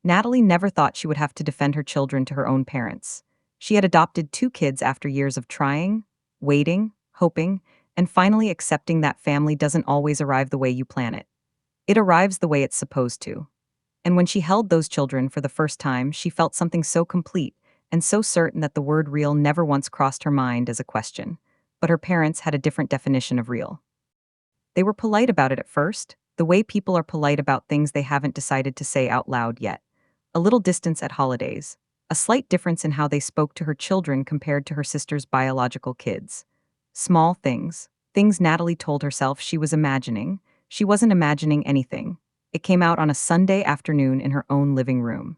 Natalie never thought she would have to defend her children to her own parents. She had adopted two kids after years of trying, waiting, hoping, and finally accepting that family doesn't always arrive the way you plan it. It arrives the way it's supposed to. And when she held those children for the first time, she felt something so complete and so certain that the word real never once crossed her mind as a question. But her parents had a different definition of real. They were polite about it at first, the way people are polite about things they haven't decided to say out loud yet. A little distance at holidays. A slight difference in how they spoke to her children compared to her sister's biological kids. Small things. Things Natalie told herself she was imagining. She wasn't imagining anything. It came out on a Sunday afternoon in her own living room.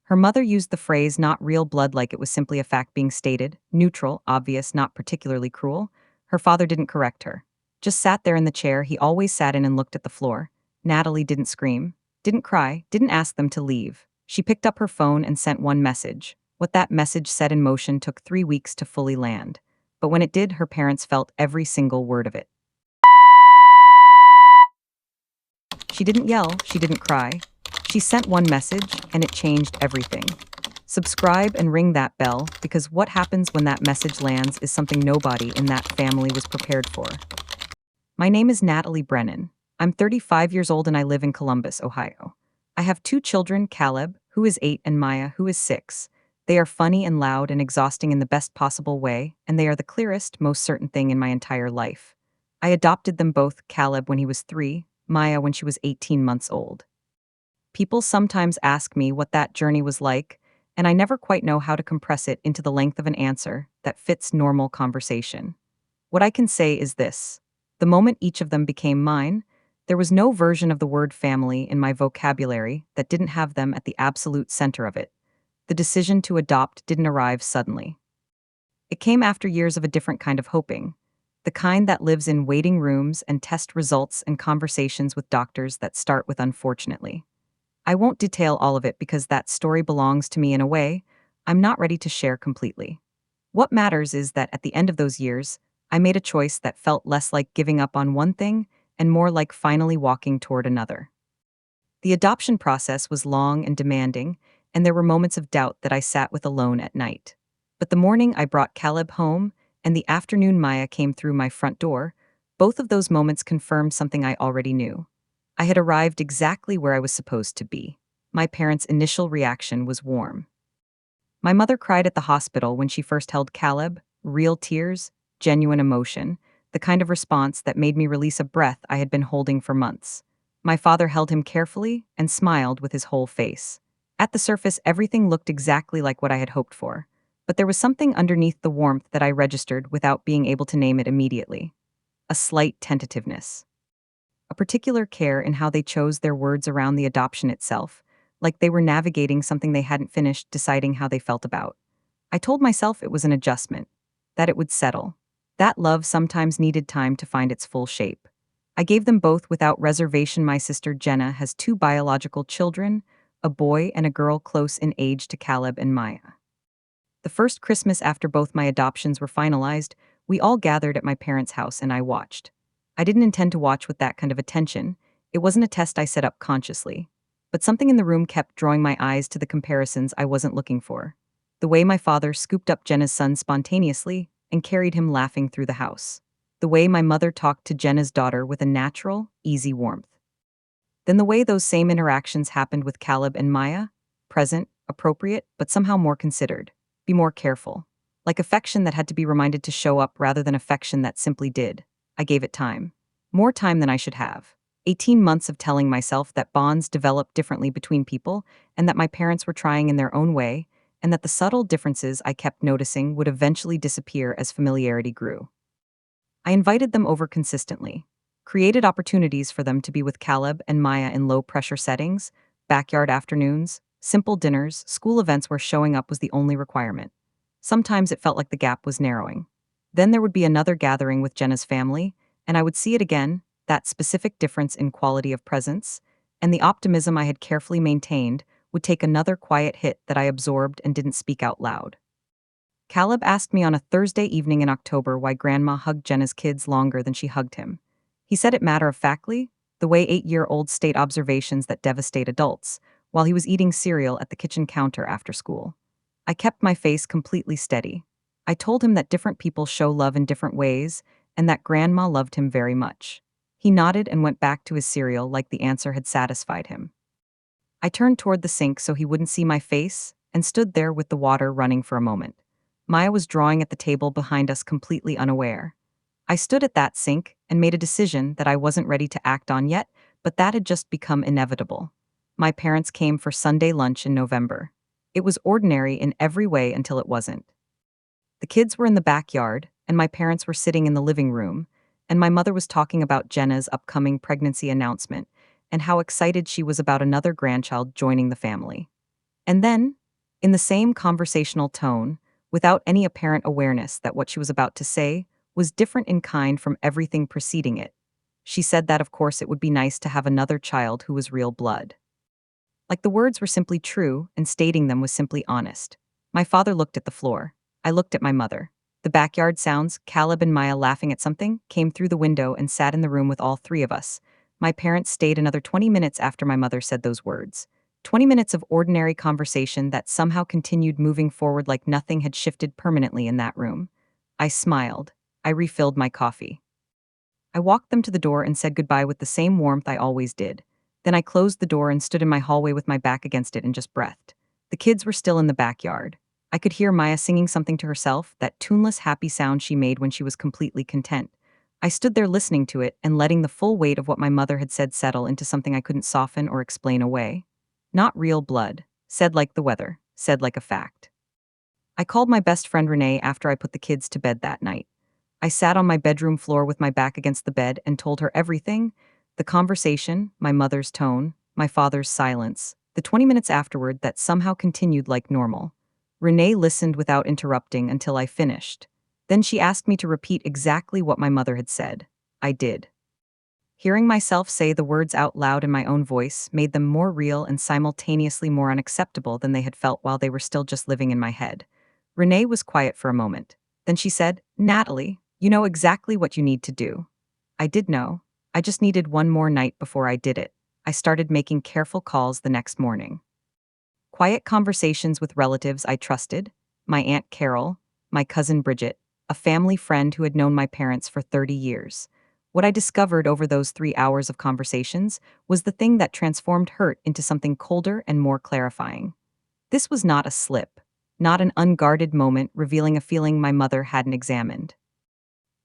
Her mother used the phrase not real blood like it was simply a fact being stated, neutral, obvious, not particularly cruel. Her father didn't correct her. Just sat there in the chair he always sat in and looked at the floor. Natalie didn't scream, didn't cry, didn't ask them to leave. She picked up her phone and sent one message. What that message set in motion took 3 weeks to fully land. But when it did, her parents felt every single word of it. She didn't yell, she didn't cry. She sent one message, and it changed everything. Subscribe and ring that bell, because what happens when that message lands is something nobody in that family was prepared for. My name is Natalie Brennan. I'm 35 years old and I live in Columbus, Ohio. I have two children, Caleb, who is 8, and Maya, who is 6. They are funny and loud and exhausting in the best possible way, and they are the clearest, most certain thing in my entire life. I adopted them both, Caleb when he was 3, Maya when she was 18 months old. People sometimes ask me what that journey was like, and I never quite know how to compress it into the length of an answer that fits normal conversation. What I can say is this. The moment each of them became mine, there was no version of the word family in my vocabulary that didn't have them at the absolute center of it. The decision to adopt didn't arrive suddenly. It came after years of a different kind of hoping, the kind that lives in waiting rooms and test results and conversations with doctors that start with unfortunately. I won't detail all of it because that story belongs to me in a way I'm not ready to share completely. What matters is that at the end of those years, I made a choice that felt less like giving up on one thing and more like finally walking toward another. The adoption process was long and demanding, and there were moments of doubt that I sat with alone at night. But the morning I brought Caleb home and the afternoon Maya came through my front door, both of those moments confirmed something I already knew. I had arrived exactly where I was supposed to be. My parents' initial reaction was warm. My mother cried at the hospital when she first held Caleb, real tears, genuine emotion, the kind of response that made me release a breath I had been holding for months. My father held him carefully and smiled with his whole face. At the surface, everything looked exactly like what I had hoped for, but there was something underneath the warmth that I registered without being able to name it immediately. A slight tentativeness. A particular care in how they chose their words around the adoption itself, like they were navigating something they hadn't finished deciding how they felt about. I told myself it was an adjustment, that it would settle. That love sometimes needed time to find its full shape. I gave them both without reservation. My sister Jenna has 2 biological children, a boy and a girl close in age to Caleb and Maya. The first Christmas after both my adoptions were finalized, we all gathered at my parents' house and I watched. I didn't intend to watch with that kind of attention. It wasn't a test I set up consciously. But something in the room kept drawing my eyes to the comparisons I wasn't looking for. The way my father scooped up Jenna's son spontaneously and carried him laughing through the house. The way my mother talked to Jenna's daughter with a natural, easy warmth. Then the way those same interactions happened with Caleb and Maya, present, appropriate, but somehow more considered. Be more careful. Like affection that had to be reminded to show up rather than affection that simply did. I gave it time. More time than I should have. 18 months of telling myself that bonds develop differently between people and that my parents were trying in their own way, and that the subtle differences I kept noticing would eventually disappear as familiarity grew. I invited them over consistently, created opportunities for them to be with Caleb and Maya in low-pressure settings, backyard afternoons, simple dinners, school events where showing up was the only requirement. Sometimes it felt like the gap was narrowing. Then there would be another gathering with Jenna's family, and I would see it again, that specific difference in quality of presence, and the optimism I had carefully maintained would take another quiet hit that I absorbed and didn't speak out loud. Caleb asked me on a Thursday evening in October why Grandma hugged Jenna's kids longer than she hugged him. He said it matter-of-factly, the way 8-year-olds state observations that devastate adults, while he was eating cereal at the kitchen counter after school. I kept my face completely steady. I told him that different people show love in different ways and that Grandma loved him very much. He nodded and went back to his cereal like the answer had satisfied him. I turned toward the sink so he wouldn't see my face and stood there with the water running for a moment. Maya was drawing at the table behind us completely unaware. I stood at that sink and made a decision that I wasn't ready to act on yet, but that had just become inevitable. My parents came for Sunday lunch in November. It was ordinary in every way until it wasn't. The kids were in the backyard, and my parents were sitting in the living room, and my mother was talking about Jenna's upcoming pregnancy announcement and how excited she was about another grandchild joining the family. And then, in the same conversational tone, without any apparent awareness that what she was about to say was different in kind from everything preceding it, she said that of course it would be nice to have another child who was real blood. Like the words were simply true and stating them was simply honest. My father looked at the floor. I looked at my mother. The backyard sounds, Caleb and Maya laughing at something, came through the window and sat in the room with all three of us. My parents stayed another 20 minutes after my mother said those words. 20 minutes of ordinary conversation that somehow continued moving forward like nothing had shifted permanently in that room. I smiled. I refilled my coffee. I walked them to the door and said goodbye with the same warmth I always did. Then I closed the door and stood in my hallway with my back against it and just breathed. The kids were still in the backyard. I could hear Maya singing something to herself, that tuneless happy sound she made when she was completely content. I stood there listening to it and letting the full weight of what my mother had said settle into something I couldn't soften or explain away. Not real blood, said like the weather, said like a fact. I called my best friend Renee after I put the kids to bed that night. I sat on my bedroom floor with my back against the bed and told her everything: the conversation, my mother's tone, my father's silence, the 20 minutes afterward that somehow continued like normal. Renee listened without interrupting until I finished. Then she asked me to repeat exactly what my mother had said. I did. Hearing myself say the words out loud in my own voice made them more real and simultaneously more unacceptable than they had felt while they were still just living in my head. Renee was quiet for a moment. Then she said, "Natalie, you know exactly what you need to do." I did know. I just needed one more night before I did it. I started making careful calls the next morning. Quiet conversations with relatives I trusted: my Aunt Carol, my cousin Bridget, a family friend who had known my parents for 30 years. What I discovered over those 3 hours of conversations was the thing that transformed hurt into something colder and more clarifying. This was not a slip, not an unguarded moment revealing a feeling my mother hadn't examined.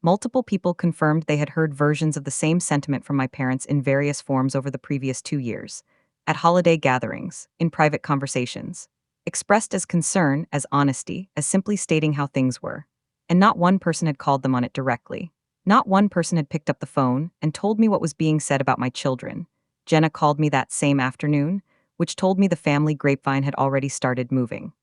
Multiple people confirmed they had heard versions of the same sentiment from my parents in various forms over the previous 2 years. At holiday gatherings, in private conversations, expressed as concern, as honesty, as simply stating how things were. And not one person had called them on it directly. Not one person had picked up the phone and told me what was being said about my children. Jenna called me that same afternoon, which told me the family grapevine had already started moving.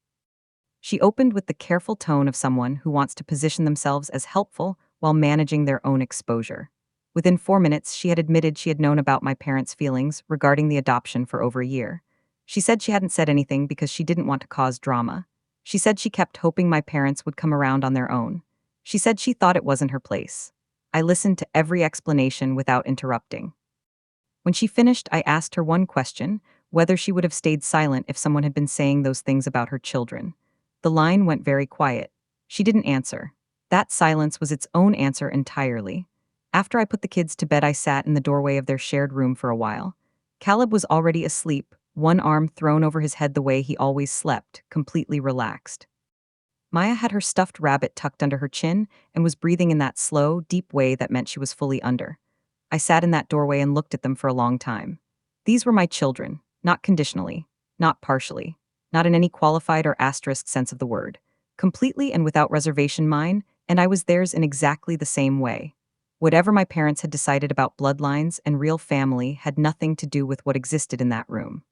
She opened with the careful tone of someone who wants to position themselves as helpful while managing their own exposure. Within 4 minutes, she had admitted she had known about my parents' feelings regarding the adoption for over a year. She said she hadn't said anything because she didn't want to cause drama. She said she kept hoping my parents would come around on their own. She said she thought it wasn't her place. I listened to every explanation without interrupting. When she finished, I asked her one question: whether she would have stayed silent if someone had been saying those things about her children. The line went very quiet. She didn't answer. That silence was its own answer entirely. After I put the kids to bed, I sat in the doorway of their shared room for a while. Caleb was already asleep, one arm thrown over his head the way he always slept, completely relaxed. Maya had her stuffed rabbit tucked under her chin and was breathing in that slow, deep way that meant she was fully under. I sat in that doorway and looked at them for a long time. These were my children, not conditionally, not partially, not in any qualified or asterisk sense of the word. Completely and without reservation mine, and I was theirs in exactly the same way. Whatever my parents had decided about bloodlines and real family had nothing to do with what existed in that room.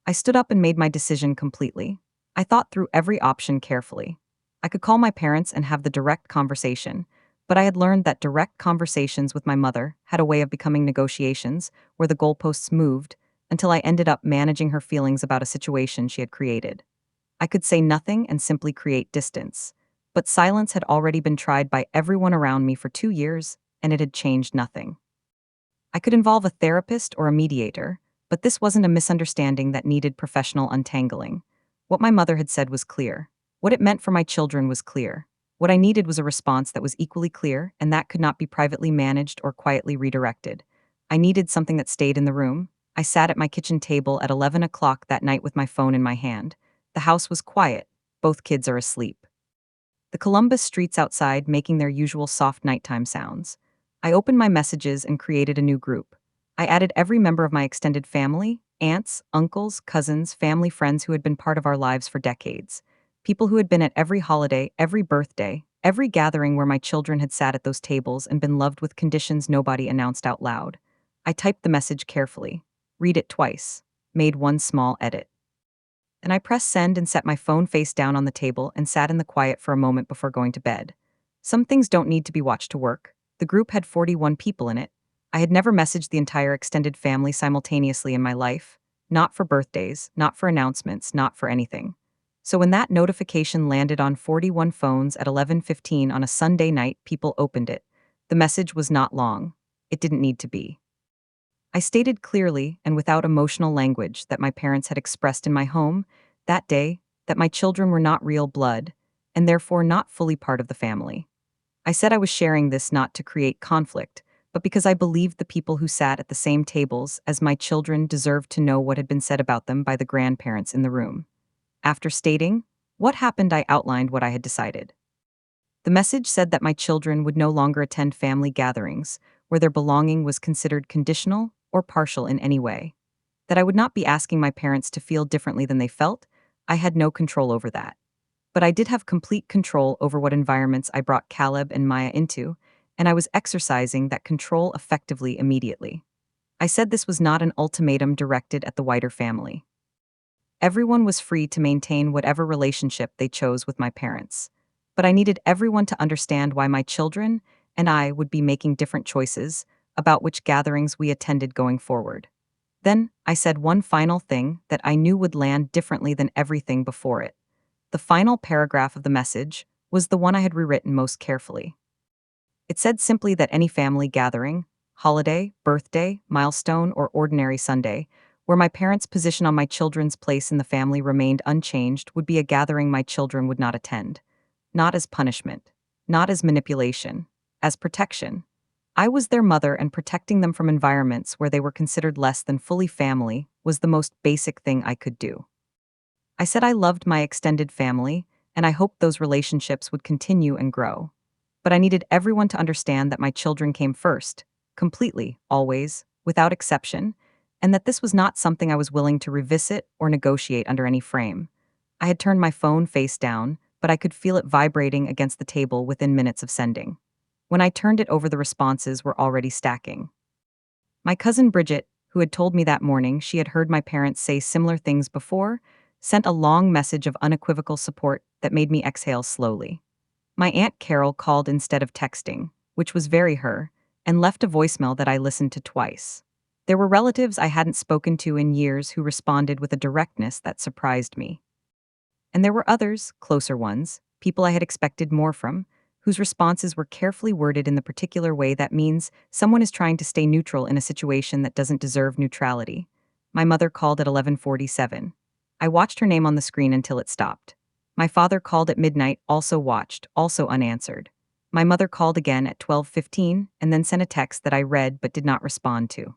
I stood up and made my decision completely. I thought through every option carefully. I could call my parents and have the direct conversation, but I had learned that direct conversations with my mother had a way of becoming negotiations where the goalposts moved until I ended up managing her feelings about a situation she had created. I could say nothing and simply create distance, but silence had already been tried by everyone around me for 2 years, and it had changed nothing. I could involve a therapist or a mediator, But this wasn't a misunderstanding that needed professional untangling. What my mother had said was clear. What it meant for my children was clear. What I needed was a response that was equally clear, and that could not be privately managed or quietly redirected. I needed something that stayed in the room. I sat at my kitchen table at 11 o'clock that night with my phone in my hand. The house was quiet. Both kids are asleep. The Columbus streets outside making their usual soft nighttime sounds. I opened my messages and created a new group. I added every member of my extended family, aunts, uncles, cousins, family friends who had been part of our lives for decades. People who had been at every holiday, every birthday, every gathering where my children had sat at those tables and been loved with conditions nobody announced out loud. I typed the message carefully, read it twice, made one small edit. Then I pressed send and set my phone face down on the table and sat in the quiet for a moment before going to bed. Some things don't need to be watched to work. The group had 41 people in it. I had never messaged the entire extended family simultaneously in my life. Not for birthdays, not for announcements, not for anything. So when that notification landed on 41 phones at 11:15 on a Sunday night, people opened it. The message was not long. It didn't need to be. I stated clearly and without emotional language that my parents had expressed in my home that day that my children were not real blood and therefore not fully part of the family. I said I was sharing this not to create conflict, but because I believed the people who sat at the same tables as my children deserved to know what had been said about them by the grandparents in the room. After stating what happened, I outlined what I had decided. The message said that my children would no longer attend family gatherings where their belonging was considered conditional or partial in any way. That I would not be asking my parents to feel differently than they felt. I had no control over that. But I did have complete control over what environments I brought Caleb and Maya into, and I was exercising that control effectively immediately. I said this was not an ultimatum directed at the wider family. Everyone was free to maintain whatever relationship they chose with my parents. But I needed everyone to understand why my children and I would be making different choices about which gatherings we attended going forward. Then I said one final thing that I knew would land differently than everything before it. The final paragraph of the message was the one I had rewritten most carefully. It said simply that any family gathering, holiday, birthday, milestone, or ordinary Sunday, where my parents' position on my children's place in the family remained unchanged, would be a gathering my children would not attend. Not as punishment, not as manipulation, as protection. I was their mother, and protecting them from environments where they were considered less than fully family was the most basic thing I could do. I said I loved my extended family, and I hoped those relationships would continue and grow. But I needed everyone to understand that my children came first, completely, always, without exception, and that this was not something I was willing to revisit or negotiate under any frame. I had turned my phone face down, but I could feel it vibrating against the table within minutes of sending. When I turned it over, the responses were already stacking. My cousin Bridget, who had told me that morning she had heard my parents say similar things before, sent a long message of unequivocal support that made me exhale slowly. My Aunt Carol called instead of texting, which was very her, and left a voicemail that I listened to twice. There were relatives I hadn't spoken to in years who responded with a directness that surprised me. And there were others, closer ones, people I had expected more from, whose responses were carefully worded in the particular way that means someone is trying to stay neutral in a situation that doesn't deserve neutrality. My mother called at 11:47. I watched her name on the screen until it stopped. My father called at midnight, also watched, also unanswered. My mother called again at 12:15 and then sent a text that I read but did not respond to.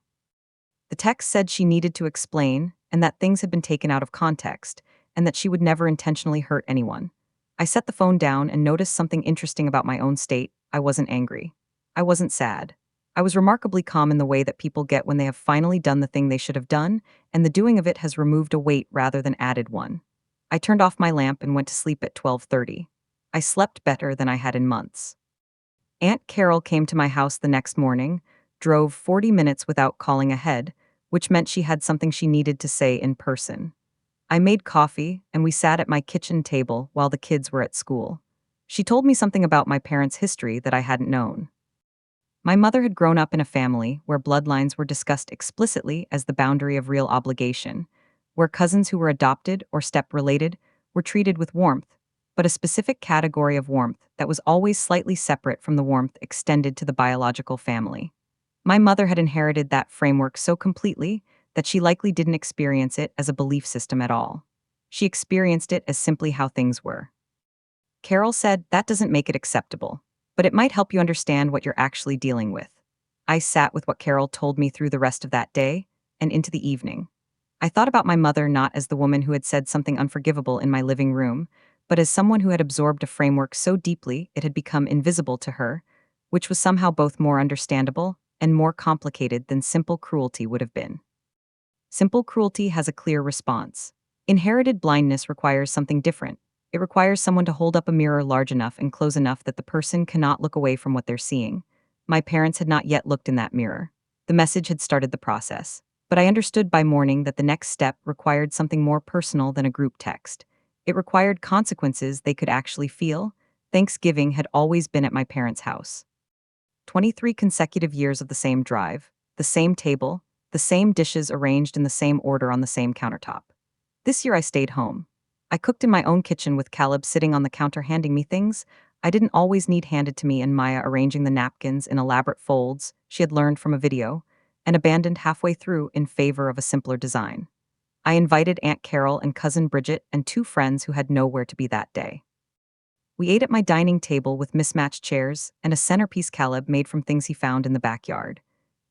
The text said she needed to explain and that things had been taken out of context and that she would never intentionally hurt anyone. I set the phone down and noticed something interesting about my own state. I wasn't angry. I wasn't sad. I was remarkably calm in the way that people get when they have finally done the thing they should have done, and the doing of it has removed a weight rather than added one. I turned off my lamp and went to sleep at 12:30. I slept better than I had in months. Aunt Carol came to my house the next morning, drove 40 minutes without calling ahead, which meant she had something she needed to say in person. I made coffee, and we sat at my kitchen table while the kids were at school. She told me something about my parents' history that I hadn't known. My mother had grown up in a family where bloodlines were discussed explicitly as the boundary of real obligation, where cousins who were adopted or step-related were treated with warmth, but a specific category of warmth that was always slightly separate from the warmth extended to the biological family. My mother had inherited that framework so completely that she likely didn't experience it as a belief system at all. She experienced it as simply how things were. Carol said that doesn't make it acceptable, but it might help you understand what you're actually dealing with. I sat with what Carol told me through the rest of that day and into the evening. I thought about my mother not as the woman who had said something unforgivable in my living room, but as someone who had absorbed a framework so deeply it had become invisible to her, which was somehow both more understandable and more complicated than simple cruelty would have been. Simple cruelty has a clear response. Inherited blindness requires something different. It requires someone to hold up a mirror large enough and close enough that the person cannot look away from what they're seeing. My parents had not yet looked in that mirror. The message had started the process. But I understood by morning that the next step required something more personal than a group text. It required consequences they could actually feel. Thanksgiving had always been at my parents' house. 23 consecutive years of the same drive, the same table, the same dishes arranged in the same order on the same countertop. This year I stayed home. I cooked in my own kitchen with Caleb sitting on the counter handing me things I didn't always need handed to me, and Maya arranging the napkins in elaborate folds she had learned from a video and abandoned halfway through in favor of a simpler design. I invited Aunt Carol and Cousin Bridget and two friends who had nowhere to be that day. We ate at my dining table with mismatched chairs and a centerpiece Caleb made from things he found in the backyard.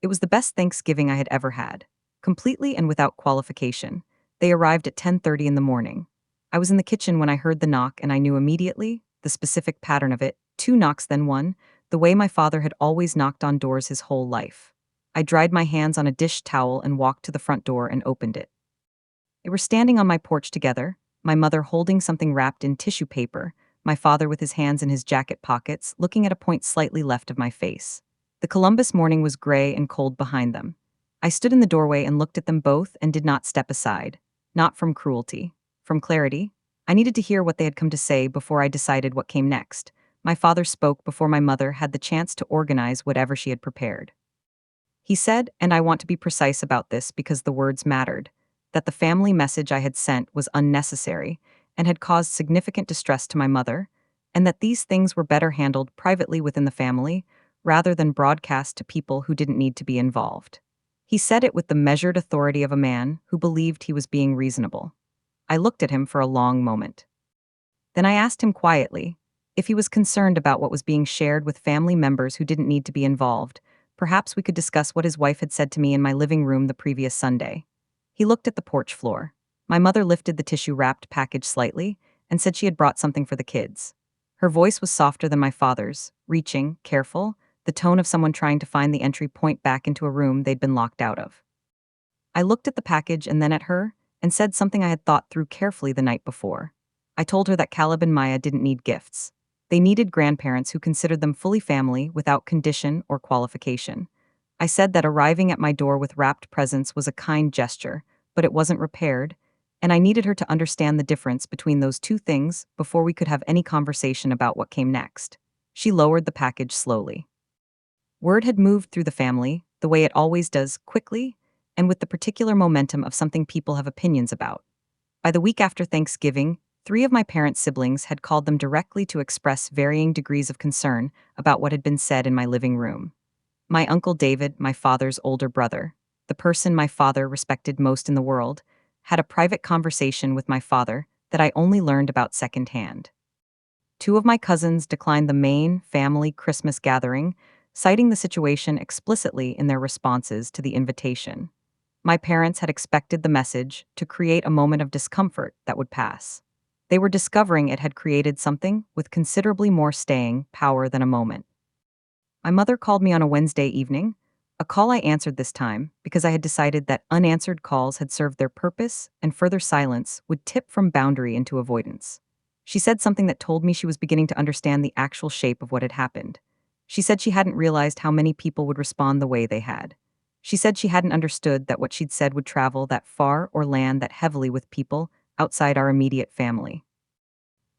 It was the best Thanksgiving I had ever had, completely and without qualification. They arrived at 10:30 in the morning. I was in the kitchen when I heard the knock, and I knew immediately the specific pattern of it: two knocks, then one, the way my father had always knocked on doors his whole life. I dried my hands on a dish towel and walked to the front door and opened it. They were standing on my porch together, my mother holding something wrapped in tissue paper, my father with his hands in his jacket pockets, looking at a point slightly left of my face. The Columbus morning was gray and cold behind them. I stood in the doorway and looked at them both and did not step aside. Not from cruelty. From clarity. I needed to hear what they had come to say before I decided what came next. My father spoke before my mother had the chance to organize whatever she had prepared. He said, and I want to be precise about this because the words mattered, that the family message I had sent was unnecessary and had caused significant distress to my mother, and that these things were better handled privately within the family rather than broadcast to people who didn't need to be involved. He said it with the measured authority of a man who believed he was being reasonable. I looked at him for a long moment. Then I asked him quietly if he was concerned about what was being shared with family members who didn't need to be involved. Perhaps we could discuss what his wife had said to me in my living room the previous Sunday. He looked at the porch floor. My mother lifted the tissue-wrapped package slightly and said she had brought something for the kids. Her voice was softer than my father's, reaching, careful, the tone of someone trying to find the entry point back into a room they'd been locked out of. I looked at the package and then at her and said something I had thought through carefully the night before. I told her that Caleb and Maya didn't need gifts. They needed grandparents who considered them fully family without condition or qualification. I said that arriving at my door with wrapped presents was a kind gesture, but it wasn't repaired, and I needed her to understand the difference between those two things before we could have any conversation about what came next. She lowered the package slowly. Word had moved through the family, the way it always does, quickly, and with the particular momentum of something people have opinions about. By the week after Thanksgiving, 3 of my parents' siblings had called them directly to express varying degrees of concern about what had been said in my living room. My Uncle David, my father's older brother, the person my father respected most in the world, had a private conversation with my father that I only learned about secondhand. 2 of my cousins declined the main family Christmas gathering, citing the situation explicitly in their responses to the invitation. My parents had expected the message to create a moment of discomfort that would pass. They were discovering it had created something with considerably more staying power than a moment. My mother called me on a Wednesday evening, a call I answered this time because I had decided that unanswered calls had served their purpose and further silence would tip from boundary into avoidance. She said something that told me she was beginning to understand the actual shape of what had happened. She said she hadn't realized how many people would respond the way they had. She said she hadn't understood that what she'd said would travel that far or land that heavily with people outside our immediate family.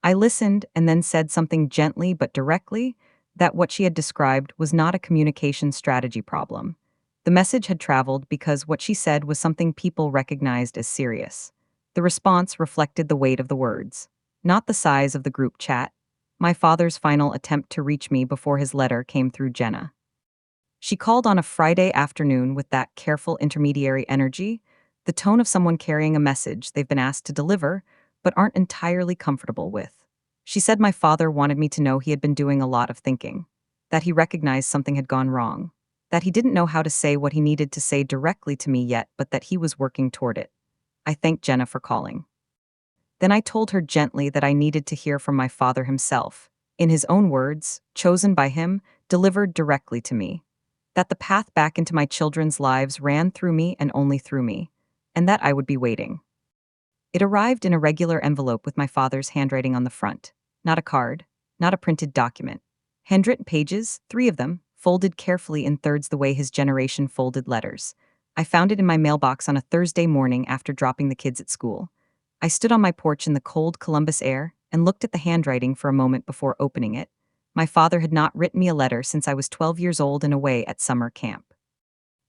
I listened and then said something gently but directly, that what she had described was not a communication strategy problem. The message had traveled because what she said was something people recognized as serious. The response reflected the weight of the words, not the size of the group chat. My father's final attempt to reach me before his letter came through Jenna. She called on a Friday afternoon with that careful intermediary energy, The tone of someone carrying a message they've been asked to deliver, but aren't entirely comfortable with. She said my father wanted me to know he had been doing a lot of thinking, that he recognized something had gone wrong, that he didn't know how to say what he needed to say directly to me yet, but that he was working toward it. I thanked Jenna for calling. Then I told her gently that I needed to hear from my father himself, in his own words, chosen by him, delivered directly to me. That the path back into my children's lives ran through me and only through me, and that I would be waiting. It arrived in a regular envelope with my father's handwriting on the front. Not a card, not a printed document. Handwritten pages, 3 of them, folded carefully in thirds the way his generation folded letters. I found it in my mailbox on a Thursday morning after dropping the kids at school. I stood on my porch in the cold Columbus air and looked at the handwriting for a moment before opening it. My father had not written me a letter since I was 12 years old and away at summer camp.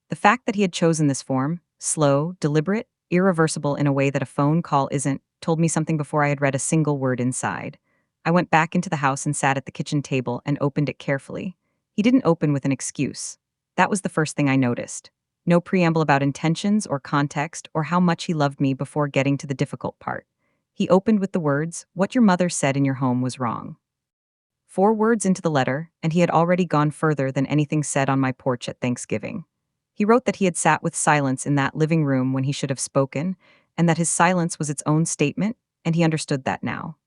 The fact that he had chosen this form, slow, deliberate, irreversible in a way that a phone call isn't, told me something before I had read a single word inside. I went back into the house and sat at the kitchen table and opened it carefully. He didn't open with an excuse. That was the first thing I noticed. No preamble about intentions or context or how much he loved me before getting to the difficult part. He opened with the words, "What your mother said in your home was wrong." 4 words into the letter, and he had already gone further than anything said on my porch at Thanksgiving. He wrote that he had sat with silence in that living room when he should have spoken, and that his silence was its own statement, and he understood that now.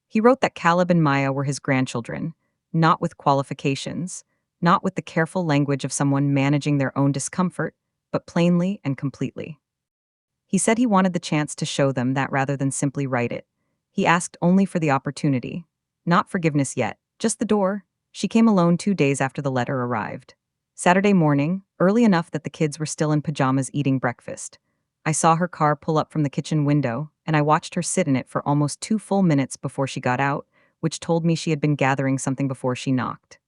He wrote that Caleb and Maya were his grandchildren, not with qualifications, not with the careful language of someone managing their own discomfort, but plainly and completely. He said he wanted the chance to show them that rather than simply write it. He asked only for the opportunity. Not forgiveness yet, just the door. She came alone 2 days after the letter arrived. Saturday morning, early enough that the kids were still in pajamas eating breakfast. I saw her car pull up from the kitchen window, and I watched her sit in it for almost 2 full minutes before she got out, which told me she had been gathering something before she knocked.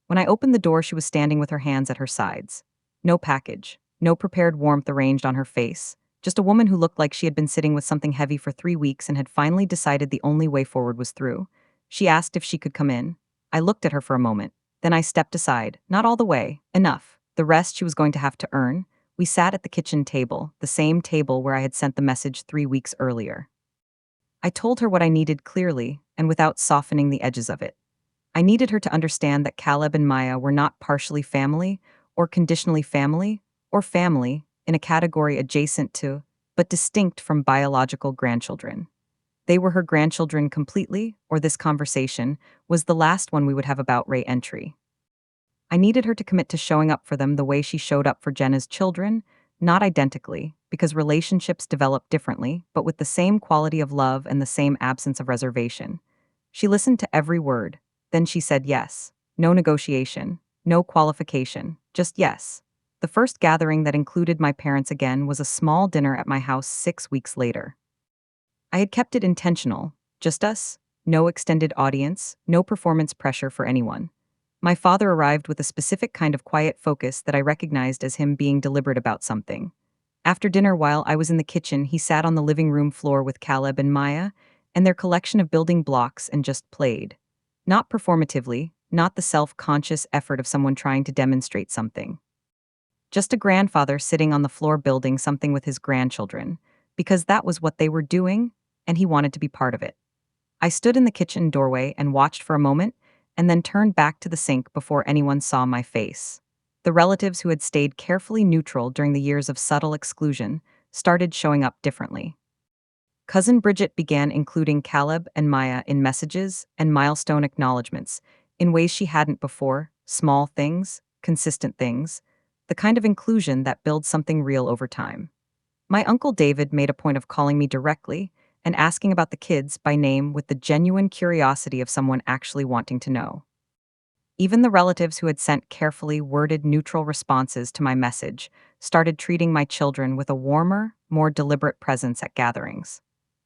When I opened the door, she was standing with her hands at her sides. No package, no prepared warmth arranged on her face, just a woman who looked like she had been sitting with something heavy for 3 weeks and had finally decided the only way forward was through. She asked if she could come in. I looked at her for a moment. Then I stepped aside. Not all the way. Enough. The rest she was going to have to earn. We sat at the kitchen table, the same table where I had sent the message 3 weeks earlier. I told her what I needed clearly, and without softening the edges of it. I needed her to understand that Caleb and Maya were not partially family, or conditionally family, or family, in a category adjacent to, but distinct from biological grandchildren. They were her grandchildren completely, or this conversation was the last one we would have about re-entry. I needed her to commit to showing up for them the way she showed up for Jenna's children, not identically, because relationships develop differently, but with the same quality of love and the same absence of reservation. She listened to every word. Then she said yes. No negotiation, no qualification, just yes. The first gathering that included my parents again was a small dinner at my house 6 weeks later. I had kept it intentional, just us, no extended audience, no performance pressure for anyone. My father arrived with a specific kind of quiet focus that I recognized as him being deliberate about something. After dinner, while I was in the kitchen, he sat on the living room floor with Caleb and Maya and their collection of building blocks and just played. Not performatively, not the self-conscious effort of someone trying to demonstrate something. Just a grandfather sitting on the floor building something with his grandchildren, because that was what they were doing, and he wanted to be part of it. I stood in the kitchen doorway and watched for a moment, and then turned back to the sink before anyone saw my face. The relatives who had stayed carefully neutral during the years of subtle exclusion started showing up differently. Cousin Bridget began including Caleb and Maya in messages and milestone acknowledgments in ways she hadn't before, small things, consistent things, the kind of inclusion that builds something real over time. My Uncle David made a point of calling me directly and asking about the kids by name with the genuine curiosity of someone actually wanting to know. Even the relatives who had sent carefully worded neutral responses to my message started treating my children with a warmer, more deliberate presence at gatherings.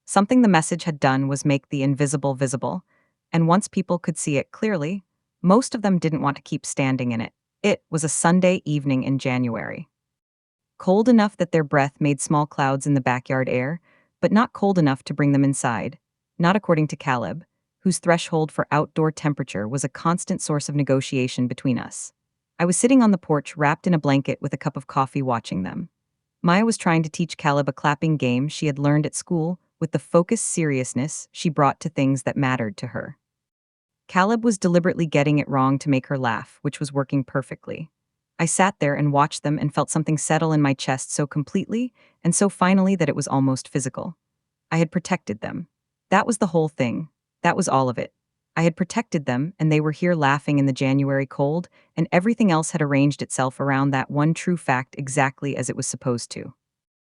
Something the message had done was make the invisible visible, and once people could see it clearly, most of them didn't want to keep standing in it. It was a Sunday evening in January. Cold enough that their breath made small clouds in the backyard air, but not cold enough to bring them inside, not according to Caleb, whose threshold for outdoor temperature was a constant source of negotiation between us. I was sitting on the porch wrapped in a blanket with a cup of coffee watching them. Maya was trying to teach Caleb a clapping game she had learned at school with the focused seriousness she brought to things that mattered to her. Caleb was deliberately getting it wrong to make her laugh, which was working perfectly. I sat there and watched them and felt something settle in my chest so completely and so finally that it was almost physical. I had protected them. That was the whole thing. That was all of it. I had protected them, and they were here laughing in the January cold, and everything else had arranged itself around that one true fact exactly as it was supposed to.